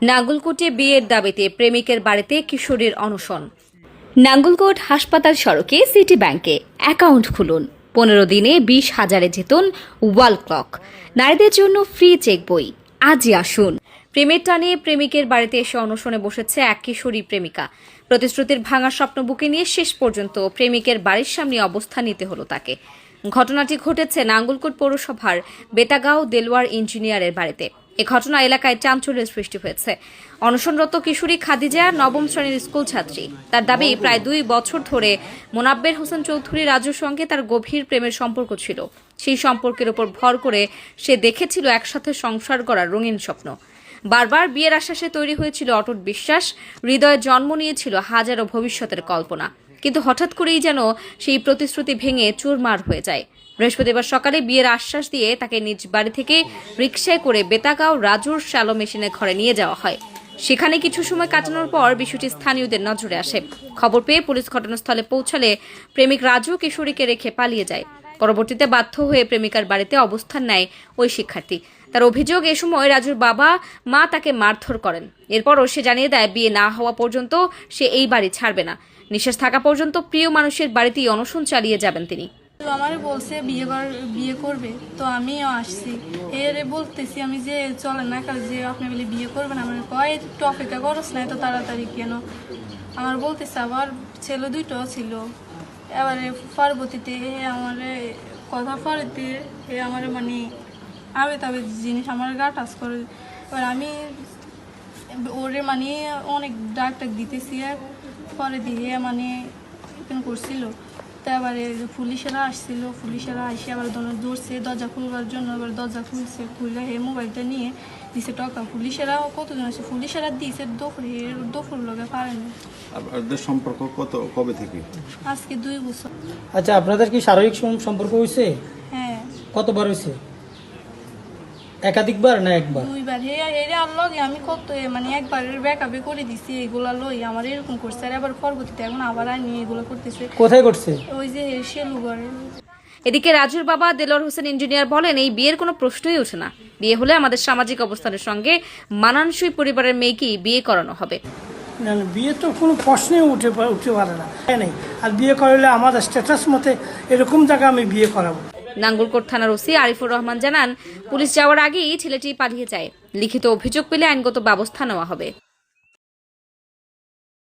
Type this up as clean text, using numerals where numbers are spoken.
নাঙ্গলকোটে বিয়ের দাবিতে প্রেমিকের বাড়িতে কিশোরীর অনশন। নাঙ্গলকোট হাসপাতাল সড়কে সিটি ব্যাংকে অ্যাকাউন্ট খুলুন, 15 দিনে 20,000-এ জিতুন ওয়াল ক্লক। নারীদের জন্য ফ্রি চেক বই। আজই আসুন। প্রেমের টানে প্রেমিকের বাড়িতে এসে অনশনে বসেছে এক কিশোরী প্রেমিকা। প্রতিশ্রুতির ভাঙা স্বপ্ন বুকে নিয়ে শেষ পর্যন্ত প্রেমিকের বাড়ির সামনে অবস্থান নিতে হলো তাকে। ঘটনাটি ঘটেছে নাঙ্গলকোট পৌরসভার বেতাগাঁও দেলোয়ার ইঞ্জিনিয়ারের বাড়িতে। এ ঘটনা এলাকায় চাঞ্চল্যের সৃষ্টি হয়েছে। অনশনরত কিশোরী খাদিজা 9ম শ্রেণীর স্কুল ছাত্রী। তার দাবি, প্রায় 2 বছর ধরে মোনাব্বের হোসেন চৌধুরী রাজুর সঙ্গে তার গভীর প্রেমের সম্পর্ক ছিল। সেই সম্পর্কের উপর ভর করে সে দেখেছিল একসাথে সংসার করার রঙিন স্বপ্ন। বারবার বিয়ের আশ্বাসে তৈরি হয়েছিল অটুট বিশ্বাস, হৃদয়ে জন্ম নিয়েছিল হাজারো ভবিষ্যতের কল্পনা। কিন্তু হঠাৎ করেই যেন সেই প্রতিশ্রুতি ভেঙে চুরমার হয়ে যায়। বৃহস্পতিবার সকালে বিয়ের আশ্বাস দিয়ে তাকে নিজ বাড়ি থেকে রিকশায় করে বেতাগাঁও রাজুর শ্যালো মেশিনের ঘরে নিয়ে যাওয়া হয়। সেখানে কিছু সময় কাটানোর পর বিষয়টি স্থানীয়দের নজরে আসে। খবর পেয়ে পুলিশ ঘটনাস্থলে পৌঁছালে প্রেমিক রাজু কিশোরীকে রেখে পালিয়ে যায়। পরবর্তীতে বাধ্য হয়ে প্রেমিকার বাড়িতে অবস্থান নেয় ওই শিক্ষার্থী। তার অভিযোগ, এ সময় রাজুর বাবা মা তাকে মারধর করেন। এরপরও সে জানিয়ে দেয়, বিয়ে না হওয়া পর্যন্ত সে এই বাড়ি ছাড়বে না। নিঃশ্বাস থাকা পর্যন্ত প্রিয় মানুষের বাড়িতেই অনশন চালিয়ে যাবেন তিনি। আমার বলছে বিয়ে করবে, তো আমিও আসছি। এরে বলতেছি আমি যে চলে না কাল যে আপনি বলে বিয়ে করবেন, আমার কয় একটু অপেক্ষা করস না এত তাড়াতাড়ি কেন। আমার বলতেছে আবার ছেলে 2টো ছিল। এবারে পরবর্তীতে আমার কথা পরেতে আমার মানে আবে তবে জিনিস আমার গা টাচ করে। এবার আমি ওরে মানে অনেক ডাক দিতেছি, পরে দিয়ে মানে করছিল। তারপরে পুলিশেরা আসছিল, পুলিশেরা এসে আবার ধরছে দরজা খুলবার জন্য। এবার দরজা খুলছে, খুললে হে মোবাইলটা নিয়ে দিছে টাকা। পুলিশেরাও কতজন আছে, পুলিশেরা দিয়েছে দুপুর লগে পারেনি। আপনাদের সম্পর্ক কবে থেকে? আজকে 2 বছর। আচ্ছা, আপনাদের কি শারীরিক সম্পর্ক হয়েছে? হ্যাঁ। কতবার হয়েছে? একাধিকবার না একবার? 2বার। হেরে আর লগে আমি কত মানে একবারের ব্যাকআপে করে দিছি, এগুলা লই আমার এরকম করছে। আর আবার পরবর্তীতে এখন আবার আনি এগুলো করতেছে। কোথায় করছে? ওই যে শেলুগড়ে। এদিকে রাজুর বাবা দেলোয়ার হোসেন ইঞ্জিনিয়ার বলেন, এই বিয়ের কোনো প্রশ্নই ওঠে না। বিয়ে হলে আমাদের সামাজিক অবস্থানের সঙ্গে মানানসই পরিবারের মেয়েকেই বিয়ে করানো হবে। না, বিয়ে তো কোনো প্রশ্নেই উঠতে পারে না, নেই। আর বিয়ে করলে আমাদের স্ট্যাটাস মতে এরকম জায়গা আমি বিয়ে করাবো। নাঙ্গলকোট থানার ওসি আরিফুর রহমান জানান, পুলিশ যাওয়ার আগেই ছেলেটি পালিয়ে যায়। লিখিত অভিযোগ পেলে আইনগত ব্যবস্থা নেওয়া হবে।